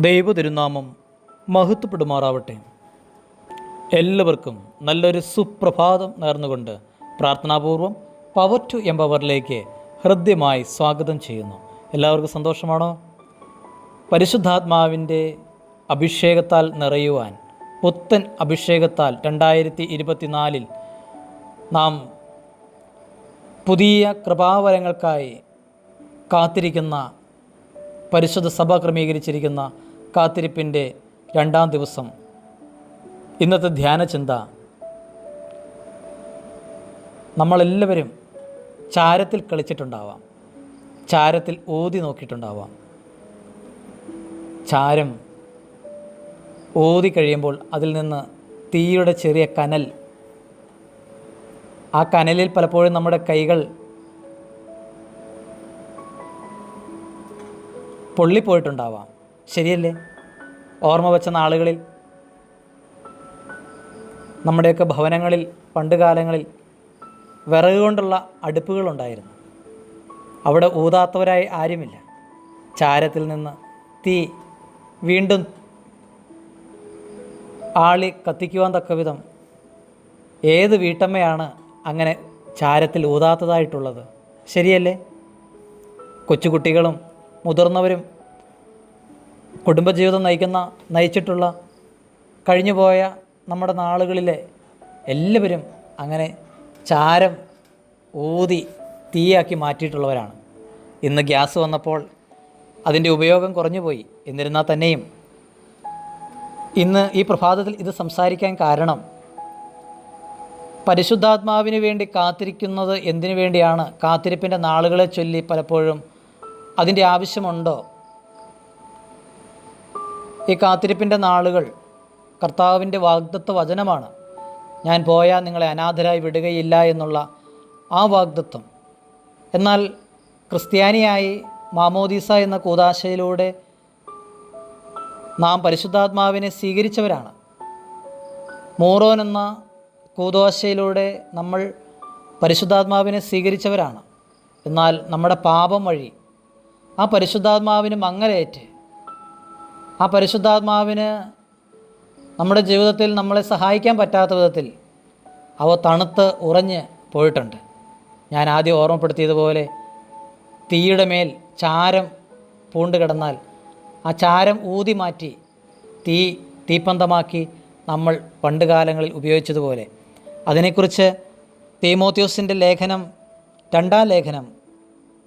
ദൈവ തിരുനാമം മഹത്വപ്പെടുമാറാവട്ടെ. എല്ലാവർക്കും നല്ലൊരു സുപ്രഭാതം നേർന്നുകൊണ്ട് പ്രാർത്ഥനാപൂർവം പവർ ടു എംപവറിലേക്ക് ഹൃദ്യമായി സ്വാഗതം ചെയ്യുന്നു. എല്ലാവർക്കും സന്തോഷമാണോ? പരിശുദ്ധാത്മാവിൻ്റെ അഭിഷേകത്താൽ നിറയുവാൻ, പുത്തൻ അഭിഷേകത്താൽ 2024 നാം പുതിയ കൃപാവരങ്ങൾക്കായി കാത്തിരിക്കുന്ന, പരിശുദ്ധ സഭ ക്രമീകരിച്ചിരിക്കുന്ന കാത്തിരിപ്പിൻ്റെ 2-ാം ദിവസം. ഇന്നത്തെ ധ്യാന ചിന്ത, നമ്മളെല്ലാവരും ചാരത്തിൽ കളിച്ചിട്ടുണ്ടാവാം, ചാരത്തിൽ ഊതി നോക്കിയിട്ടുണ്ടാവാം. ചാരം ഊതി കഴിയുമ്പോൾ അതിൽ നിന്ന് തീയുടെ ചെറിയ കനൽ, ആ കനലിൽ പലപ്പോഴും നമ്മുടെ കൈകൾ പൊള്ളിപ്പോയിട്ടുണ്ടാവാം. ശരിയല്ലേ? ഓർമ്മ വച്ച നാളുകളിൽ നമ്മുടെയൊക്കെ ഭവനങ്ങളിൽ പണ്ട് കാലങ്ങളിൽ വിറക് കൊണ്ടുള്ള അടുപ്പുകളുണ്ടായിരുന്നു. അവിടെ ഊതാത്തവരായി ആരുമില്ല. ചാരത്തിൽ നിന്ന് തീ വീണ്ടും ആളി കത്തിക്കുവാൻ തക്ക വിധം ഏത് വീട്ടമ്മയാണ് അങ്ങനെ ചാരത്തിൽ ഊതാത്തതായിട്ടുള്ളത്? ശരിയല്ലേ? കൊച്ചുകുട്ടികളും മുതിർന്നവരും കുടുംബജീവിതം നയിച്ചിട്ടുള്ള കഴിഞ്ഞുപോയ നമ്മുടെ നാളുകളിലെ എല്ലാവരും അങ്ങനെ ചാരം ഊതി തീയാക്കി മാറ്റിയിട്ടുള്ളവരാണ്. ഇന്ന് ഗ്യാസ് വന്നപ്പോൾ അതിൻ്റെ ഉപയോഗം കുറഞ്ഞുപോയി. എന്നിരുന്നാൽ തന്നെയും ഇന്ന് ഈ പ്രഭാതത്തിൽ ഇത് സംസാരിക്കാൻ കാരണം, പരിശുദ്ധാത്മാവിന് വേണ്ടി കാത്തിരിക്കുന്നത് എന്തിനു വേണ്ടിയാണ്? കാത്തിരിപ്പിൻ്റെ നാളുകളെ ചൊല്ലി പലപ്പോഴും അതിൻ്റെ ആവശ്യമുണ്ടോ? ഈ കാത്തിരിപ്പിൻ്റെ നാളുകൾ കർത്താവിൻ്റെ വാഗ്ദത്ത വചനമാണ്. ഞാൻ പോയാൽ നിങ്ങളെ അനാഥരായി വിടുകയില്ല എന്നുള്ള ആ വാഗ്ദത്വം. എന്നാൽ ക്രിസ്ത്യാനിയായി മാമോദീസ എന്ന കൂദാശയിലൂടെ നാം പരിശുദ്ധാത്മാവിനെ സ്വീകരിച്ചവരാണ്. മൂറോൻ എന്ന കൂദാശയിലൂടെ നമ്മൾ പരിശുദ്ധാത്മാവിനെ സ്വീകരിച്ചവരാണ്. എന്നാൽ നമ്മുടെ പാപം വഴി ആ പരിശുദ്ധാത്മാവിന് മങ്ങലേറ്റ്, ആ പരിശുദ്ധാത്മാവിന് നമ്മുടെ ജീവിതത്തിൽ നമ്മളെ സഹായിക്കാൻ പറ്റാത്ത വിധത്തിൽ അവ തണുത്ത് ഉറഞ്ഞ് പോയിട്ടുണ്ട്. ഞാൻ ആദ്യം ഓർമ്മപ്പെടുത്തിയതുപോലെ, തീയുടെ മേൽ ചാരം പൂണ്ട് കിടന്നാൽ ആ ചാരം ഊതി മാറ്റി തീപ്പന്തമാക്കി നമ്മൾ പണ്ട് കാലങ്ങളിൽ ഉപയോഗിച്ചതുപോലെ, അതിനെക്കുറിച്ച് തീമോത്തിയോസിൻ്റെ ലേഖനം 2-ാം ലേഖനം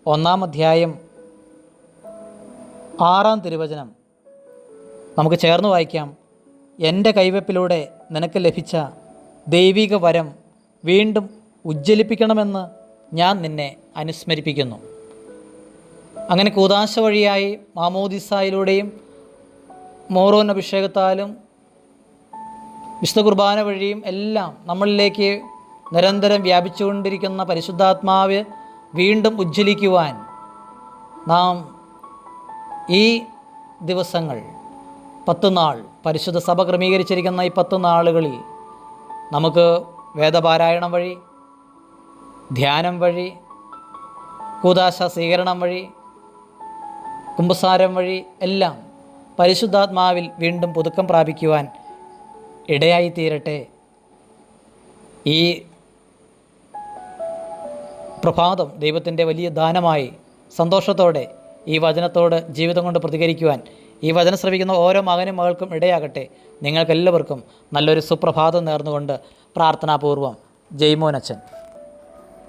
1-ാം അധ്യായം 6-ാം തിരുവചനം നമുക്ക് ചേർന്ന് വായിക്കാം. എൻ്റെ കൈവെപ്പിലൂടെ നിനക്ക് ലഭിച്ച ദൈവിക വരം വീണ്ടും ഉജ്ജ്വലിപ്പിക്കണമെന്ന് ഞാൻ നിന്നെ അനുസ്മരിപ്പിക്കുന്നു. അങ്ങനെ കൂദാശ വഴിയായി മാമോദിസായിലൂടെയും മോറോൻ അഭിഷേകത്താലും വിശുദ്ധ കുർബാന വഴിയും എല്ലാം നമ്മളിലേക്ക് നിരന്തരം വ്യാപിച്ചുകൊണ്ടിരിക്കുന്ന പരിശുദ്ധാത്മാവ് വീണ്ടും ഉജ്ജ്വലിക്കുവാൻ നാം ഈ ദിവസങ്ങൾ 10 നാൾ പരിശുദ്ധ സഭ ക്രമീകരിച്ചിരിക്കുന്ന ഈ 10 നാളുകളിൽ നമുക്ക് വേദപാരായണം വഴി, ധ്യാനം വഴി, കൂദാശ സ്വീകരണം വഴി, കുമ്പസാരം വഴി എല്ലാം പരിശുദ്ധാത്മാവിൽ വീണ്ടും പുതുക്കം പ്രാപിക്കുവാൻ ഇടയായിത്തീരട്ടെ. ഈ പ്രഭാതം ദൈവത്തിൻ്റെ വലിയ ദാനമായി സന്തോഷത്തോടെ ഈ വചനത്തോട് ജീവിതം കൊണ്ട് പ്രതികരിക്കുവാൻ ഈ വചനം ശ്രവിക്കുന്ന ഓരോ മകനും മകൾക്കും ഇടയാകട്ടെ. നിങ്ങൾക്കെല്ലാവർക്കും നല്ലൊരു സുപ്രഭാതം നേർന്നുകൊണ്ട് പ്രാർത്ഥനാപൂർവം ജയ്മോനച്ചൻ.